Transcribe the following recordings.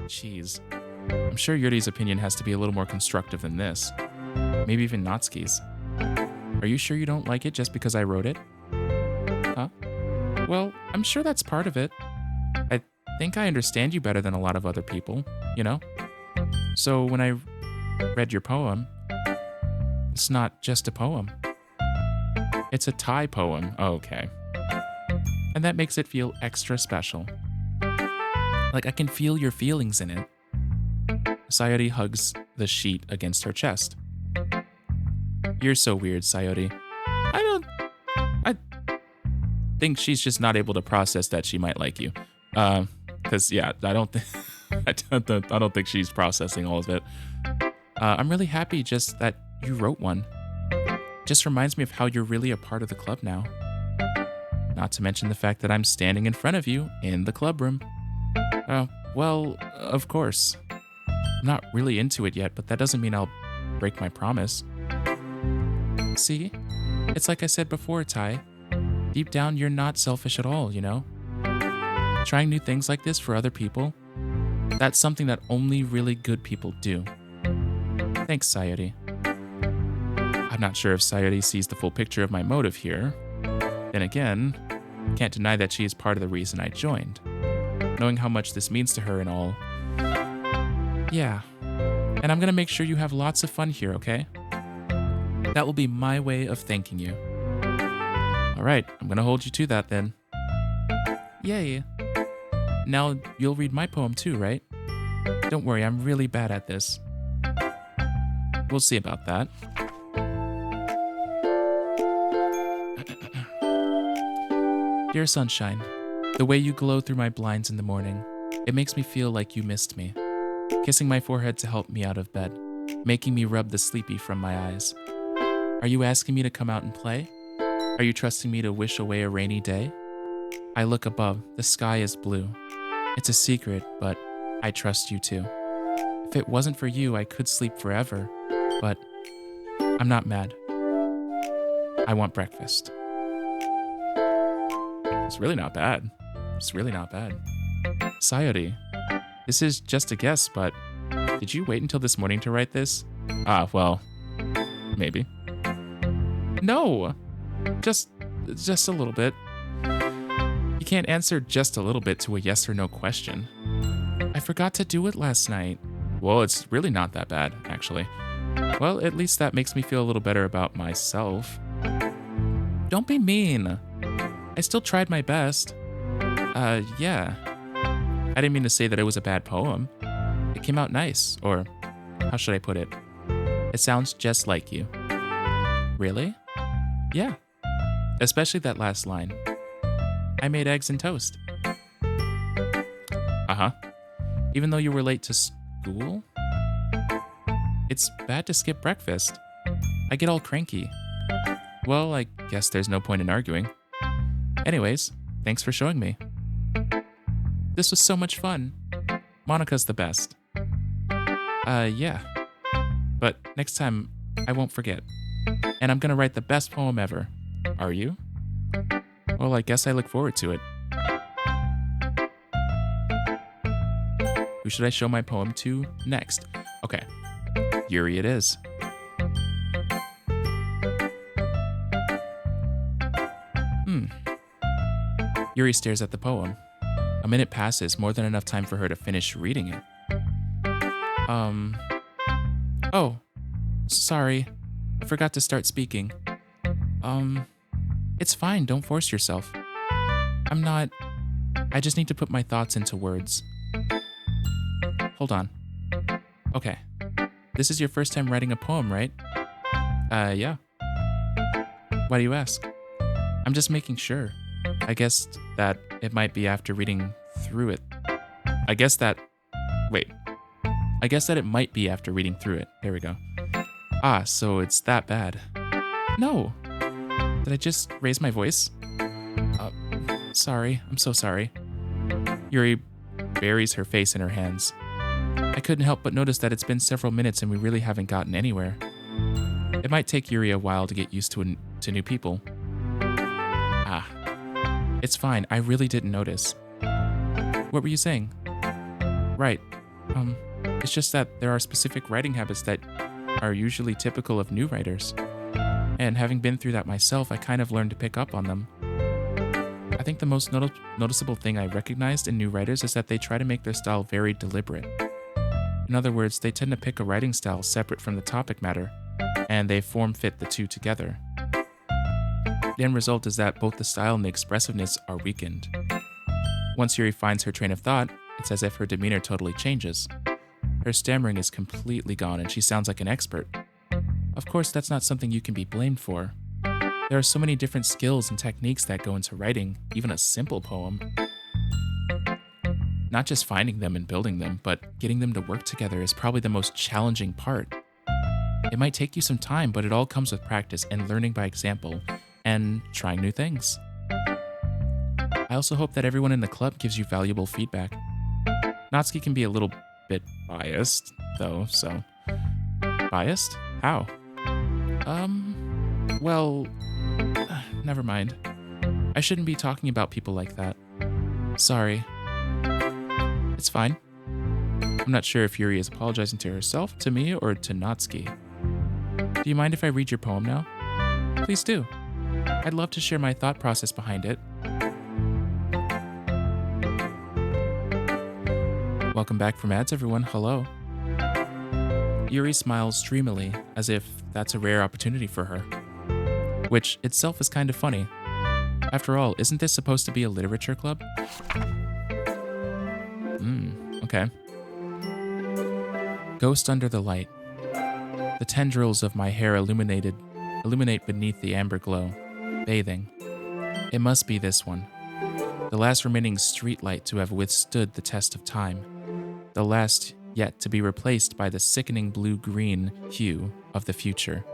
Jeez. I'm sure Yuri's opinion has to be a little more constructive than this. Maybe even Natsuki's. Are you sure you don't like it just because I wrote it? Huh? Well, I'm sure that's part of it. I think I understand you better than a lot of other people, you know? So when I read your poem, it's not just a poem. It's a Thai poem. Oh, okay. And that makes it feel extra special. Like I can feel your feelings in it. Sayori hugs the sheet against her chest. You're so weird, Sayori. I think she's just not able to process that she might like you. Cause yeah, I don't think she's processing all of it. I'm really happy just that you wrote one. Just reminds me of how you're really a part of the club now. Not to mention the fact that I'm standing in front of you in the club room. Well, of course. I'm not really into it yet, but that doesn't mean I'll break my promise. See? It's like I said before, Tai. Deep down, you're not selfish at all, you know? Trying new things like this for other people, that's something that only really good people do. Thanks, Sayori. I'm not sure if Sayori sees the full picture of my motive here. Then again, can't deny that she is part of the reason I joined. Knowing how much this means to her and all. Yeah. And I'm gonna make sure you have lots of fun here, okay? That will be my way of thanking you. Alright, I'm gonna hold you to that then. Yay. Now you'll read my poem too, right? Don't worry, I'm really bad at this. We'll see about that. Dear Sunshine, the way you glow through my blinds in the morning, it makes me feel like you missed me. Kissing my forehead to help me out of bed, making me rub the sleepy from my eyes. Are you asking me to come out and play? Are you trusting me to wish away a rainy day? I look above, the sky is blue. It's a secret, but I trust you too. If it wasn't for you, I could sleep forever, but I'm not mad. I want breakfast. It's really not bad. It's really not bad. Sayori, this is just a guess, but did you wait until this morning to write this? Well, maybe. No, just a little bit. You can't answer just a little bit to a yes or no question. I forgot to do it last night. Well, it's really not that bad, actually. Well, at least that makes me feel a little better about myself. Don't be mean. I still tried my best. Yeah. I didn't mean to say that it was a bad poem. It came out nice, or how should I put it? It sounds just like you. Really? Yeah. Especially that last line. I made eggs and toast. Uh-huh. Even though you were late to school? It's bad to skip breakfast. I get all cranky. Well, I guess there's no point in arguing. Anyways, thanks for showing me. This was so much fun. Monica's the best. Yeah. But next time, I won't forget. And I'm gonna write the best poem ever. Are you? Well, I guess I look forward to it. Who should I show my poem to next? Okay. Yuri it is. Yuri stares at the poem. A minute passes, more than enough time for her to finish reading it. Oh, sorry. I forgot to start speaking. It's fine, don't force yourself. I just need to put my thoughts into words. Hold on. Okay. This is your first time writing a poem, right? Yeah. Why do you ask? I'm just making sure. I guess that it might be after reading through it. I guess that it might be after reading through it. There we go. So it's that bad. No. Did I just raise my voice? Sorry. I'm so sorry. Yuri buries her face in her hands. I couldn't help but notice that it's been several minutes and we really haven't gotten anywhere. It might take Yuri a while to get used to new people. It's fine. I really didn't notice. What were you saying? Right. It's just that there are specific writing habits that are usually typical of new writers. And having been through that myself, I kind of learned to pick up on them. I think the most noticeable thing I recognized in new writers is that they try to make their style very deliberate. In other words, they tend to pick a writing style separate from the topic matter, and they form fit the two together. The end result is that both the style and the expressiveness are weakened. Once Yuri finds her train of thought, it's as if her demeanor totally changes. Her stammering is completely gone and she sounds like an expert. Of course, that's not something you can be blamed for. There are so many different skills and techniques that go into writing, even a simple poem. Not just finding them and building them, but getting them to work together is probably the most challenging part. It might take you some time, but it all comes with practice and learning by example, and trying new things. I also hope that everyone in the club gives you valuable feedback. Natsuki can be a little bit biased, though, so... Biased? How? Well... never mind. I shouldn't be talking about people like that. Sorry. It's fine. I'm not sure if Yuri is apologizing to herself, to me, or to Natsuki. Do you mind if I read your poem now? Please do. I'd love to share my thought process behind it. Welcome back from ads, everyone. Hello. Yuri smiles dreamily, as if that's a rare opportunity for her. Which itself is kind of funny. After all, isn't this supposed to be a literature club? Okay. Ghost under the light. The tendrils of my hair illuminate beneath the amber glow, bathing. It must be this one. The last remaining streetlight to have withstood the test of time. The last yet to be replaced by the sickening blue-green hue of the future.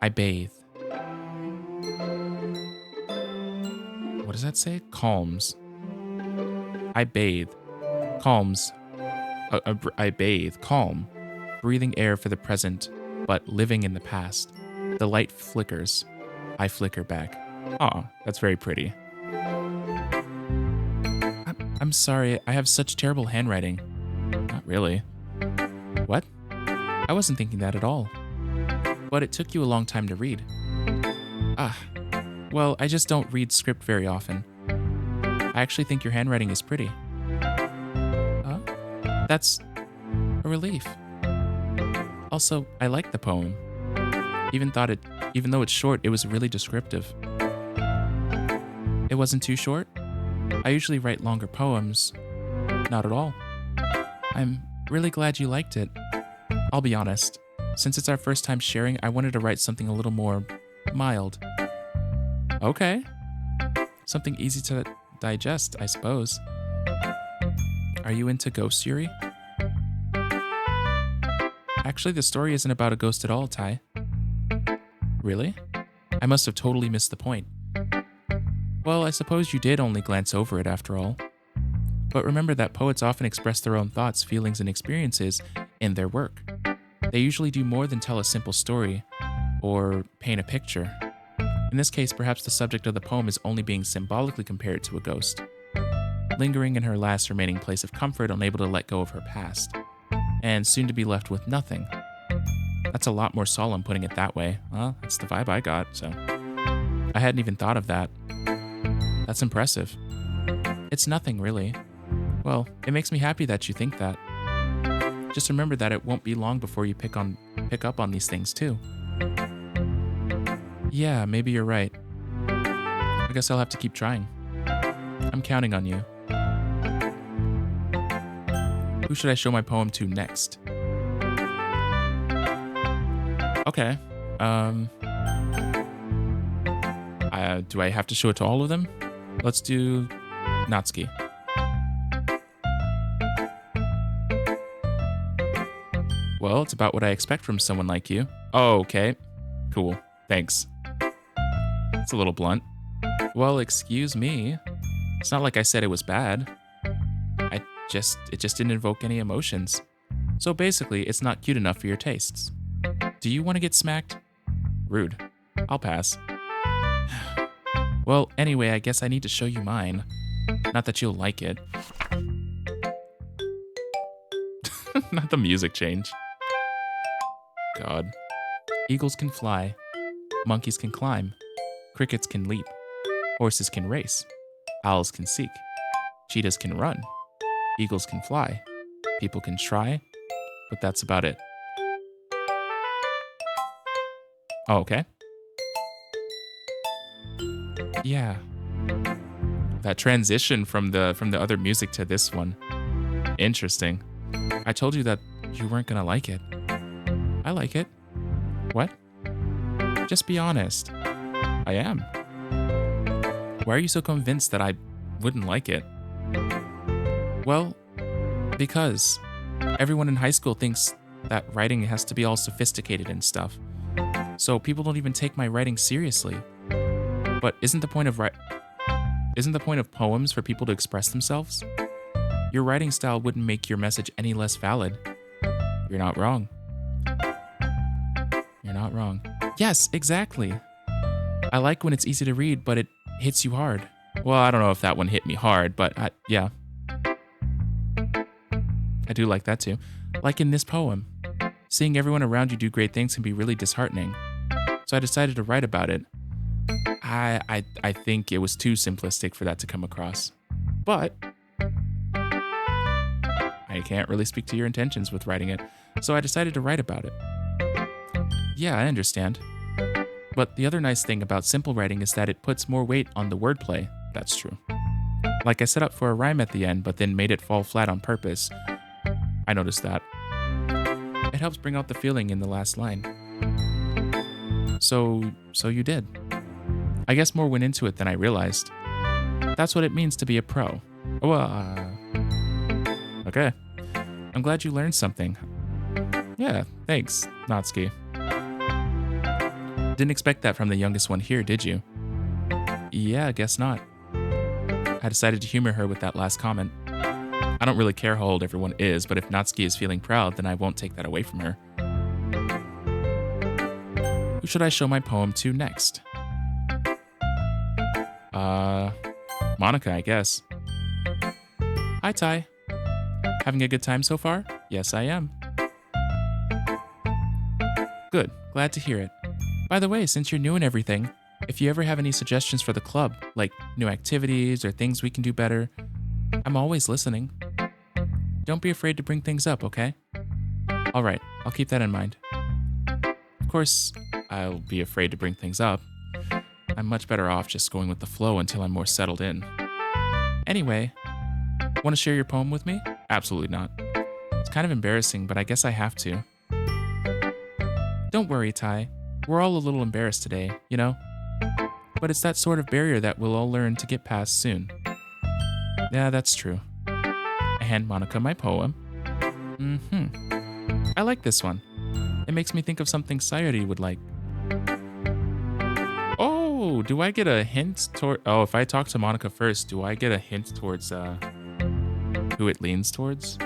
I bathe. What does that say? Calms. I bathe. Calms. I bathe. Calm. Breathing air for the present, but living in the past. The light flickers. I flicker back. Aw, that's very pretty. I'm sorry, I have such terrible handwriting. Not really. What? I wasn't thinking that at all. But it took you a long time to read. Well, I just don't read script very often. I actually think your handwriting is pretty. That's a relief. Also, I like the poem. Even though it's short, it was really descriptive. It wasn't too short? I usually write longer poems. Not at all. I'm really glad you liked it. I'll be honest. Since it's our first time sharing, I wanted to write something a little more mild. Okay. Something easy to digest, I suppose. Are you into ghosts, Yuri? Actually, the story isn't about a ghost at all, Tai. Really? I must have totally missed the point. Well, I suppose you did only glance over it after all. But remember that poets often express their own thoughts, feelings, and experiences in their work. They usually do more than tell a simple story or paint a picture. In this case, perhaps the subject of the poem is only being symbolically compared to a ghost, lingering in her last remaining place of comfort, unable to let go of her past, and soon to be left with nothing. That's a lot more solemn putting it that way. Well, that's the vibe I got, so. I hadn't even thought of that. That's impressive. It's nothing, really. Well, it makes me happy that you think that. Just remember that it won't be long before you pick up on these things, too. Yeah, maybe you're right. I guess I'll have to keep trying. I'm counting on you. Who should I show my poem to next? Okay. Do I have to show it to all of them? Let's do Natsuki. Well, it's about what I expect from someone like you. Oh, okay. Cool. Thanks. It's a little blunt. Well, excuse me. It's not like I said it was bad. It just didn't invoke any emotions. So basically, it's not cute enough for your tastes. Do you want to get smacked? Rude. I'll pass. Well, anyway, I guess I need to show you mine. Not that you'll like it. Not the music change. God. Eagles can fly. Monkeys can climb. Crickets can leap. Horses can race. Owls can seek. Cheetahs can run. Eagles can fly. People can try. But that's about it. Oh, okay. Yeah. That transition from the other music to this one. Interesting. I told you that you weren't gonna like it. I like it. What? Just be honest. I am. Why are you so convinced that I wouldn't like it? Well, because everyone in high school thinks that writing has to be all sophisticated and stuff. So people don't even take my writing seriously. But isn't the point of poems for people to express themselves? Your writing style wouldn't make your message any less valid. You're not wrong. You're not wrong. Yes, exactly. I like when it's easy to read, but it hits you hard. Well, I don't know if that one hit me hard, but yeah. I do like that too. Like in this poem. Seeing everyone around you do great things can be really disheartening. So I decided to write about it. I think it was too simplistic for that to come across. But I can't really speak to your intentions with writing it, so I decided to write about it. Yeah, I understand. But the other nice thing about simple writing is that it puts more weight on the wordplay. That's true. Like I set up for a rhyme at the end, but then made it fall flat on purpose. I noticed that. It helps bring out the feeling in the last line. So you did. I guess more went into it than I realized. That's what it means to be a pro. Okay. I'm glad you learned something. Yeah, thanks, Natsuki. Didn't expect that from the youngest one here, did you? Yeah, I guess not. I decided to humor her with that last comment. I don't really care how old everyone is, but if Natsuki is feeling proud, then I won't take that away from her. Who should I show my poem to next? Monica, I guess. Hi, Ty. Having a good time so far? Yes, I am. Good, glad to hear it. By the way, since you're new and everything, if you ever have any suggestions for the club, like new activities or things we can do better, I'm always listening. Don't be afraid to bring things up, okay? Alright, I'll keep that in mind. Of course, I'll be afraid to bring things up. I'm much better off just going with the flow until I'm more settled in. Anyway, want to share your poem with me? Absolutely not. It's kind of embarrassing, but I guess I have to. Don't worry, Ty. We're all a little embarrassed today, you know? But it's that sort of barrier that we'll all learn to get past soon. Yeah, that's true. I hand Monica my poem. I like this one. It makes me think of something Sayori would like. Oh, do I get a hint toward... Oh, if I talk to Monica first, do I get a hint towards who it leans towards?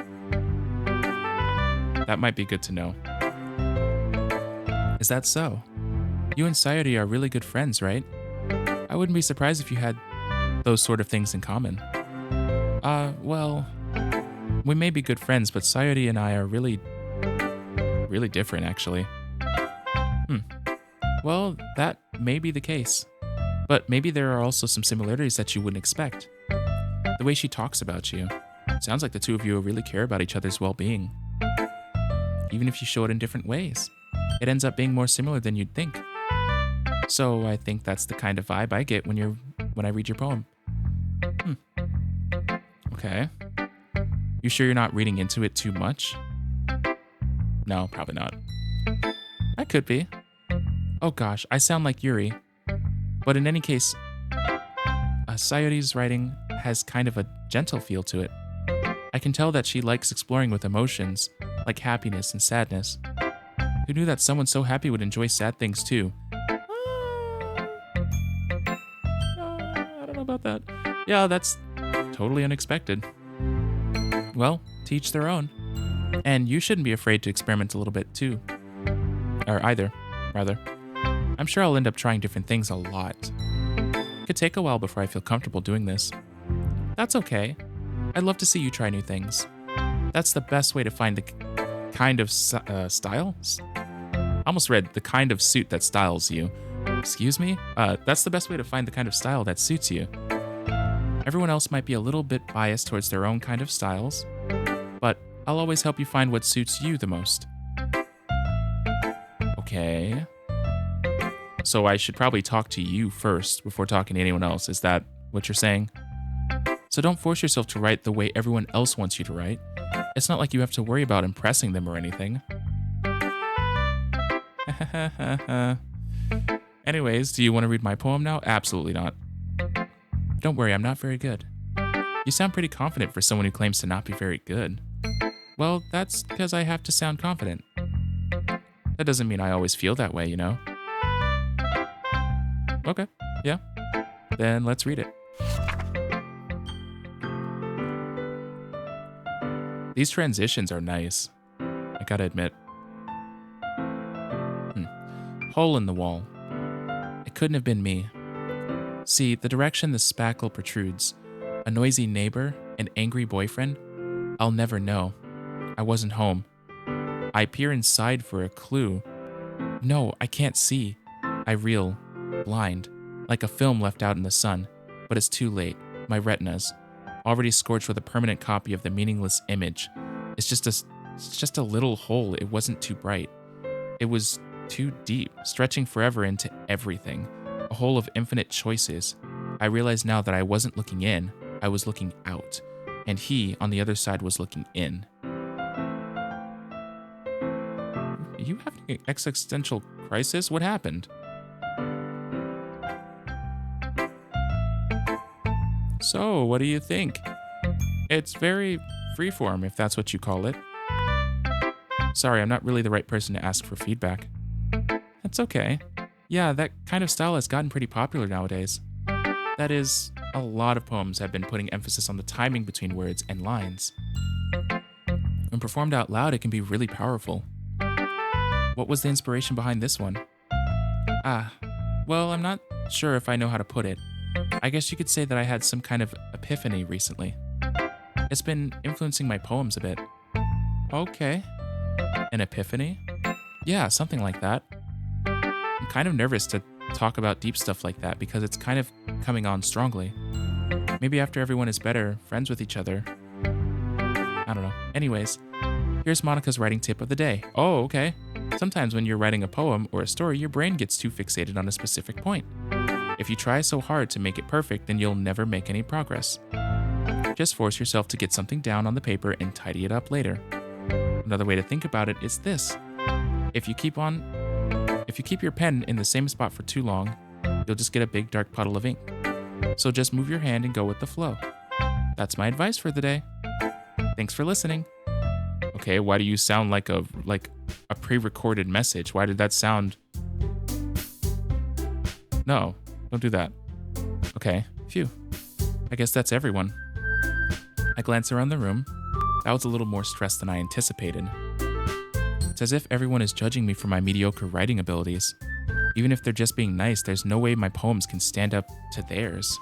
That might be good to know. Is that so? You and Sayori are really good friends, right? I wouldn't be surprised if you had those sort of things in common. Well, we may be good friends, but Sayori and I are really different, actually. Well, that may be the case. But maybe there are also some similarities that you wouldn't expect. The way she talks about you. Sounds like the two of you really care about each other's well-being. Even if you show it in different ways, it ends up being more similar than you'd think. So I think that's the kind of vibe I get when I read your poem. Okay. You sure you're not reading into it too much? No, probably not. I could be. Oh gosh, I sound like Yuri. But in any case, Sayori's writing has kind of a gentle feel to it. I can tell that she likes exploring with emotions, like happiness and sadness. Who knew that someone so happy would enjoy sad things too? I don't know about that. Yeah, that's totally unexpected. Well, to each their own. And you shouldn't be afraid to experiment a little bit too. Or either, rather. I'm sure I'll end up trying different things a lot. It could take a while before I feel comfortable doing this. That's okay. I'd love to see you try new things. That's the best way to find the kind of style? Almost read the kind of suit that styles you. Excuse me? That's the best way to find the kind of style that suits you. Everyone else might be a little bit biased towards their own kind of styles, but I'll always help you find what suits you the most. Okay. So I should probably talk to you first before talking to anyone else. Is that what you're saying? So don't force yourself to write the way everyone else wants you to write. It's not like you have to worry about impressing them or anything. Anyways, do you want to read my poem now? Absolutely not. Don't worry, I'm not very good. You sound pretty confident for someone who claims to not be very good. Well, that's because I have to sound confident. That doesn't mean I always feel that way, you know? Okay, yeah. Then let's read it. These transitions are nice, I gotta admit. Hole in the wall. It couldn't have been me. See, the direction the spackle protrudes, a noisy neighbor, an angry boyfriend, I'll never know. I wasn't home. I peer inside for a clue. No, I can't see. I reel, blind, like a film left out in the sun, but it's too late. My retinas, already scorched with a permanent copy of the meaningless image. It's just a little hole. It wasn't too bright. It was too deep, stretching forever into everything. A hole of infinite choices. I realize now that I wasn't looking in, I was looking out. And he, on the other side, was looking in. You having an existential crisis? What happened? So, what do you think? It's very freeform, if that's what you call it. Sorry, I'm not really the right person to ask for feedback. That's okay. Yeah, that kind of style has gotten pretty popular nowadays. That is, a lot of poems have been putting emphasis on the timing between words and lines. When performed out loud, it can be really powerful. What was the inspiration behind this one? Well, I'm not sure if I know how to put it. I guess you could say that I had some kind of epiphany recently. It's been influencing my poems a bit. Okay. An epiphany? Yeah, something like that. I'm kind of nervous to talk about deep stuff like that because it's kind of coming on strongly. Maybe after everyone is better friends with each other. I don't know. Anyways, here's Monica's writing tip of the day. Oh, okay. Sometimes when you're writing a poem or a story, your brain gets too fixated on a specific point. If you try so hard to make it perfect, then you'll never make any progress. Just force yourself to get something down on the paper and tidy it up later. Another way to think about it is this. If you keep your pen in the same spot for too long, you'll just get a big dark puddle of ink. So just move your hand and go with the flow. That's my advice for the day. Thanks for listening. Okay, why do you sound like a pre-recorded message? Why did that sound... No, don't do that. Okay, phew. I guess that's everyone. I glance around the room. That was a little more stress than I anticipated. It's as if everyone is judging me for my mediocre writing abilities. Even if they're just being nice, there's no way my poems can stand up to theirs.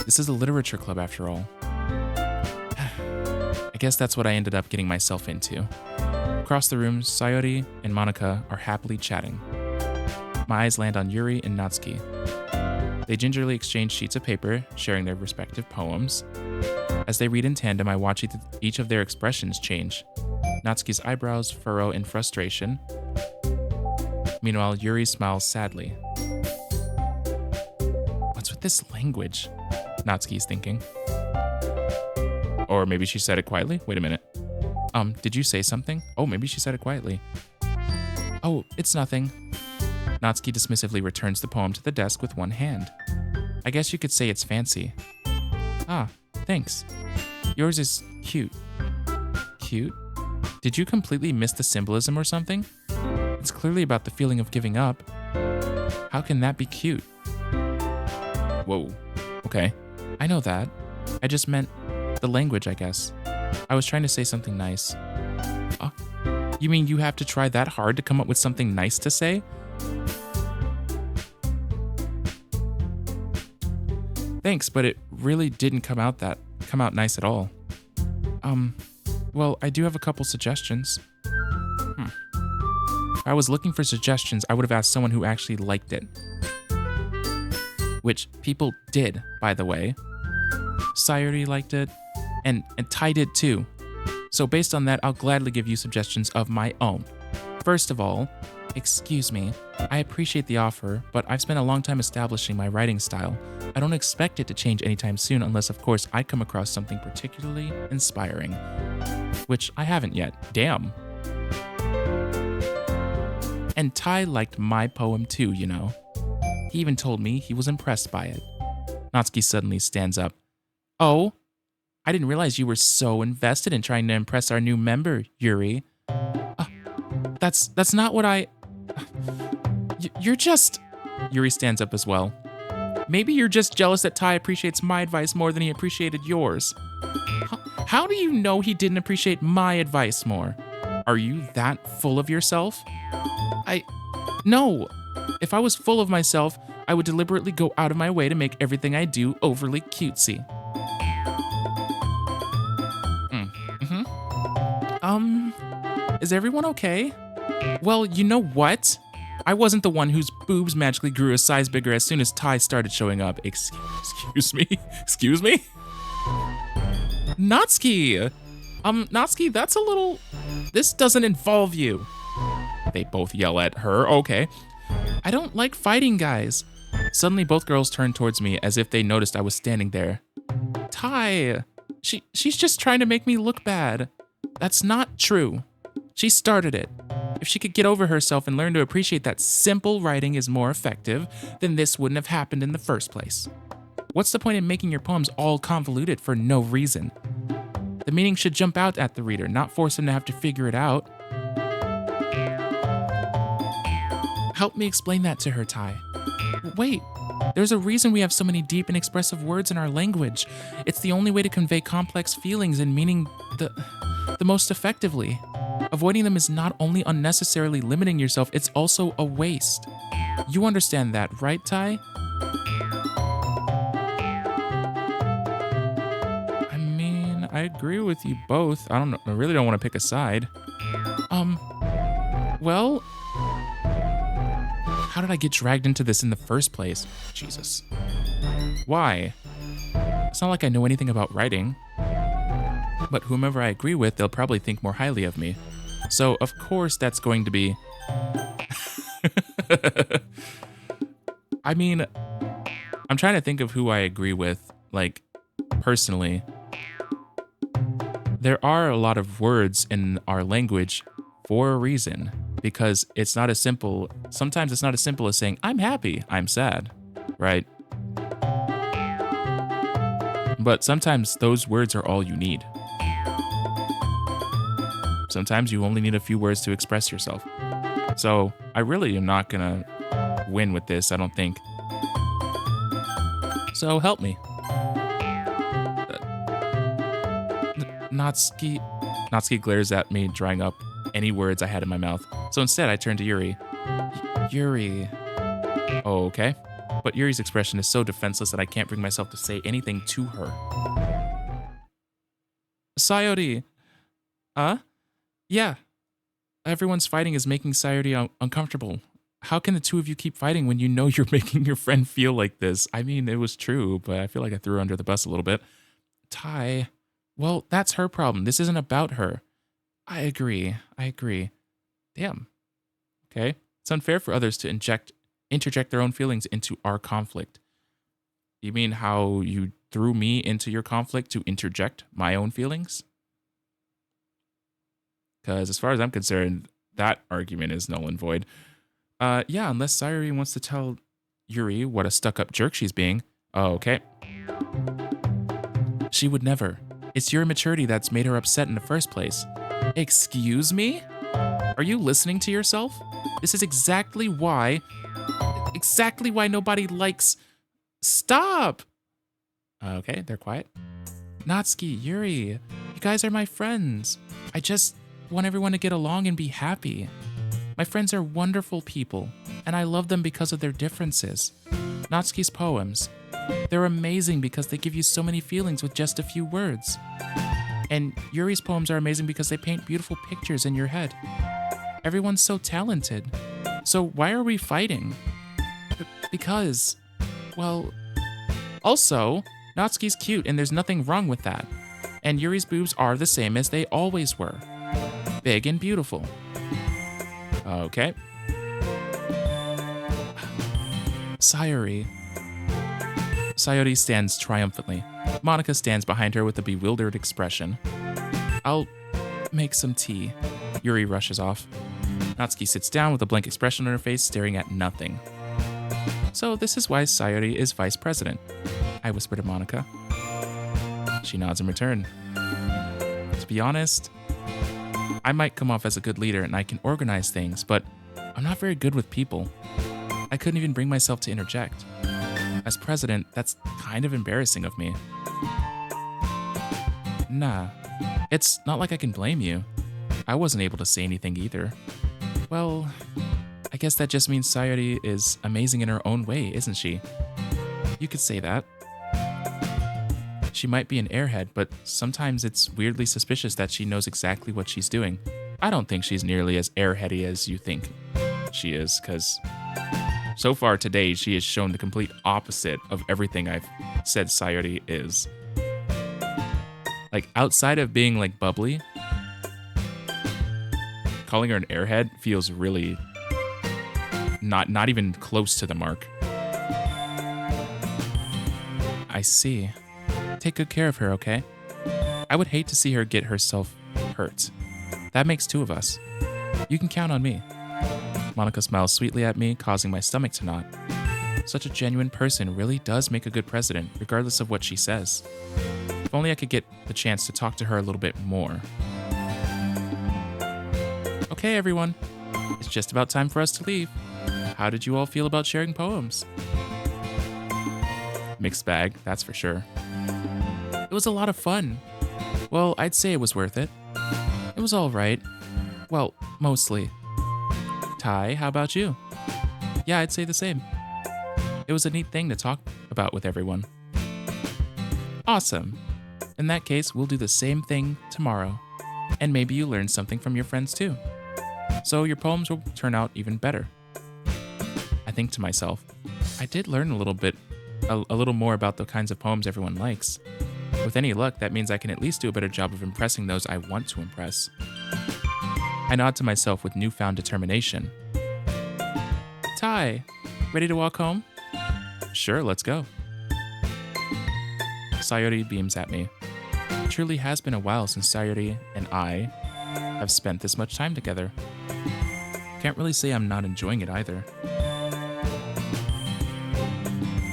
This is a literature club after all. I guess that's what I ended up getting myself into. Across the room, Sayori and Monica are happily chatting. My eyes land on Yuri and Natsuki. They gingerly exchange sheets of paper, sharing their respective poems. As they read in tandem, I watch each of their expressions change. Natsuki's eyebrows furrow in frustration. Meanwhile, Yuri smiles sadly. What's with this language? Natsuki's thinking. Or maybe she said it quietly? Wait a minute. Did you say something? Oh, maybe she said it quietly. Oh, it's nothing. Natsuki dismissively returns the poem to the desk with one hand. I guess you could say it's fancy. Ah, thanks. Yours is cute. Cute? Did you completely miss the symbolism or something? It's clearly about the feeling of giving up. How can that be cute? Whoa. Okay. I know that. I just meant the language, I guess. I was trying to say something nice. You mean you have to try that hard to come up with something nice to say? Thanks, but it really didn't come out nice at all. Well, I do have a couple suggestions. If I was looking for suggestions, I would have asked someone who actually liked it. Which people did, by the way. Sayuri liked it, and Tai did too. So based on that, I'll gladly give you suggestions of my own. First of all, excuse me, I appreciate the offer, but I've spent a long time establishing my writing style. I don't expect it to change anytime soon unless, of course, I come across something particularly inspiring. Which I haven't yet. Damn. And Tai liked my poem too, you know. He even told me he was impressed by it. Natsuki suddenly stands up. Oh, I didn't realize you were so invested in trying to impress our new member, Yuri. That's not what I... You're just... Yuri stands up as well. Maybe you're just jealous that Tai appreciates my advice more than he appreciated yours. How do you know he didn't appreciate my advice more? Are you that full of yourself? No. If I was full of myself, I would deliberately go out of my way to make everything I do overly cutesy. Is everyone okay? Well, you know what? I wasn't the one whose boobs magically grew a size bigger as soon as Tai started showing up. Excuse me? Excuse me? Natsuki! Natsuki, that's a little... This doesn't involve you. They both yell at her. Okay. I don't like fighting guys. Suddenly, both girls turned towards me as if they noticed I was standing there. Tai! She's just trying to make me look bad. That's not true. She started it. If she could get over herself and learn to appreciate that simple writing is more effective, then this wouldn't have happened in the first place. What's the point in making your poems all convoluted for no reason? The meaning should jump out at the reader, not force them to have to figure it out. Help me explain that to her, Tai. Wait, there's a reason we have so many deep and expressive words in our language. It's the only way to convey complex feelings and meaning the most effectively. Avoiding them is not only unnecessarily limiting yourself, it's also a waste. You understand that, right, Tai? I mean, I agree with you both. I really don't want to pick a side. Well, how did I get dragged into this in the first place? Jesus. Why? It's not like I know anything about writing. But whomever I agree with, they'll probably think more highly of me. So, of course, that's going to be... I mean, I'm trying to think of who I agree with, like, personally. There are a lot of words in our language for a reason, because it's not as simple... Sometimes it's not as simple as saying, I'm happy, I'm sad, right? But sometimes those words are all you need. Sometimes you only need a few words to express yourself. So I really am not gonna win with this, I don't think. So help me. Natsuki glares at me, drying up any words I had in my mouth. So instead, I turn to Yuri. Yuri. Oh, okay. But Yuri's expression is so defenseless that I can't bring myself to say anything to her. Sayori. Yeah. Everyone's fighting is making Sayori uncomfortable. How can the two of you keep fighting when you know you're making your friend feel like this? I mean, it was true, but I feel like I threw her under the bus a little bit. Tai. Well, that's her problem. This isn't about her. I agree. Damn. Okay. It's unfair for others to interject their own feelings into our conflict. You mean how you threw me into your conflict to interject my own feelings? Because as far as I'm concerned, that argument is null and void. Yeah, unless Sayori wants to tell Yuri what a stuck-up jerk she's being. Oh, okay. She would never. It's your immaturity that's made her upset in the first place. Excuse me? Are you listening to yourself? This is exactly why nobody likes... Stop! Okay, they're quiet. Natsuki, Yuri, you guys are my friends. I just want everyone to get along and be happy. My friends are wonderful people, and I love them because of their differences. Natsuki's poems, they're amazing because they give you so many feelings with just a few words. And Yuri's poems are amazing because they paint beautiful pictures in your head. Everyone's so talented. So why are we fighting? Because, well, also, Natsuki's cute and there's nothing wrong with that. And Yuri's boobs are the same as they always were. Big and beautiful. Okay. Sayori. Sayori stands triumphantly. Monica stands behind her with a bewildered expression. I'll make some tea. Yuri rushes off. Natsuki sits down with a blank expression on her face, staring at nothing. So this is why Sayori is vice president, I whisper to Monica. She nods in return. To be honest, I might come off as a good leader and I can organize things, but I'm not very good with people. I couldn't even bring myself to interject. As president, that's kind of embarrassing of me. Nah, it's not like I can blame you. I wasn't able to say anything either. Well, I guess that just means Sayori is amazing in her own way, isn't she? You could say that. She might be an airhead, but sometimes it's weirdly suspicious that she knows exactly what she's doing. I don't think she's nearly as airheady as you think she is, because so far today she has shown the complete opposite of everything I've said Sayori is. Like, outside of being like bubbly, calling her an airhead feels really not even close to the mark. I see. Take good care of her, okay? I would hate to see her get herself hurt. That makes two of us. You can count on me. Monica smiles sweetly at me, causing my stomach to knot. Such a genuine person really does make a good president, regardless of what she says. If only I could get the chance to talk to her a little bit more. Okay, everyone. It's just about time for us to leave. How did you all feel about sharing poems? Mixed bag, that's for sure. It was a lot of fun. Well, I'd say it was worth it. It was all right. Well, mostly. Ty, how about you? Yeah, I'd say the same. It was a neat thing to talk about with everyone. Awesome. In that case, we'll do the same thing tomorrow. And maybe you learn something from your friends too. So your poems will turn out even better. I think to myself, I did learn a little more about the kinds of poems everyone likes. With any luck, that means I can at least do a better job of impressing those I want to impress. I nod to myself with newfound determination. Ty, ready to walk home? Sure, let's go. Sayori beams at me. It truly has been a while since Sayori and I have spent this much time together. Can't really say I'm not enjoying it either.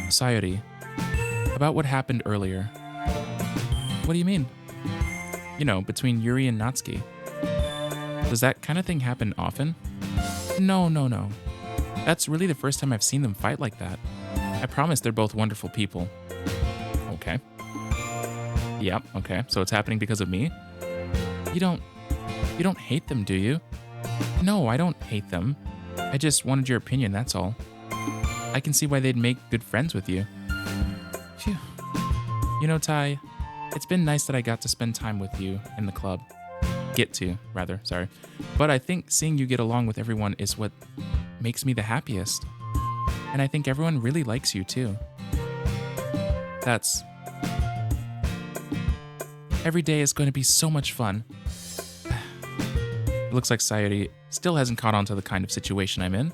Sayori, about what happened earlier. What do you mean? You know, between Yuri and Natsuki. Does that kind of thing happen often? No. That's really the first time I've seen them fight like that. I promise they're both wonderful people. Okay. Yep, okay. So it's happening because of me? You don't hate them, do you? No, I don't hate them. I just wanted your opinion, that's all. I can see why they'd make good friends with you. Phew. You know, Ty, it's been nice that I got to spend time with you in the club. Sorry. But I think seeing you get along with everyone is what makes me the happiest. And I think everyone really likes you too. Every day is going to be so much fun. It looks like Sayori still hasn't caught on to the kind of situation I'm in.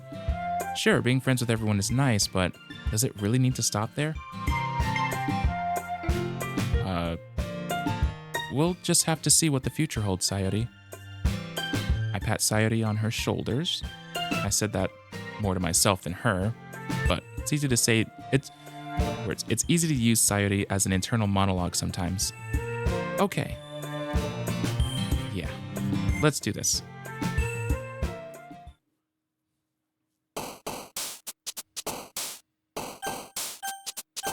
Sure, being friends with everyone is nice, but does it really need to stop there? We'll just have to see what the future holds, Sayori. I pat Sayori on her shoulders. I said that more to myself than her, but it's easy to say, it's easy to use Sayori as an internal monologue sometimes. Okay. Yeah, let's do this.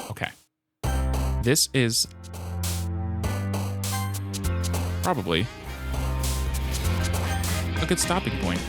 Okay. This is probably a good stopping point.